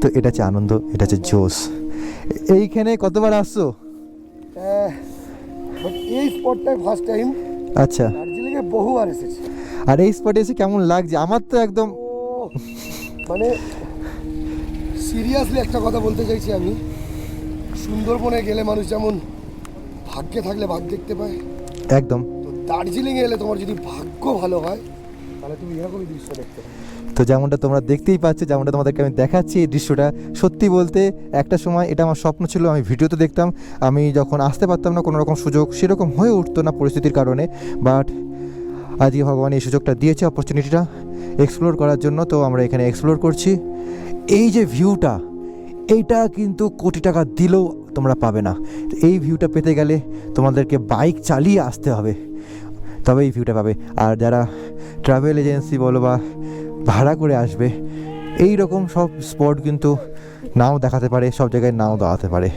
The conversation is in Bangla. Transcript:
তো এটা হচ্ছে আনন্দ, এটা হচ্ছে জোশ। এইখানে কতবার আসছো? এই স্পটটাই ফার্স্ট টাইম। আচ্ছা, দার্জিলিংয়ে বহুবার এসেছি। আর এই স্পটে এসে কেমন লাগছে? আমার তো একদম মানে সিরিয়াসলি একটা কথা বলতে চাইছি আমি, সুন্দরবনে গেলে মানুষ যেমন ভাগ্যে থাকলে ভাগ্য দেখতে পায়, একদম। তো দার্জিলিংয়ে এলে তোমার যদি ভাগ্য ভালো হয় তাহলে তুমি এরকমই দৃশ্য দেখতে পাবে। তো যেমনটা তোমরা দেখতেই পাচ্ছ, যেমনটা তোমাদেরকে আমি দেখাচ্ছি এই দৃশ্যটা, সত্যি বলতে একটা সময় এটা আমার স্বপ্ন ছিল। আমি ভিডিওতে দেখতাম, আমি যখন আসতে পারতাম না, কোনো রকম সুযোগ সেরকম হয়ে উঠতো না পরিস্থিতির কারণে। বাট আজকে ভগবান এই সুযোগটা দিয়েছে, অপরচুনিটিটা এক্সপ্লোর করার জন্য। তো আমরা এখানে এক্সপ্লোর করছি। এই যে ভিউটা, এইটা কিন্তু কোটি টাকা দিলেও তোমরা পাবে না। এই ভিউটা পেতে গেলে তোমাদেরকে বাইক চালিয়ে আসতে হবে, তবে এই ভিউটা পাবে। আর যারা ট্রাভেল এজেন্সি বলো বা ভাড়া করে আসবে, এই রকম সব স্পট কিন্তু নাও দেখাতে পারে, সব জায়গায় নাও দাঁড়াতে পারে।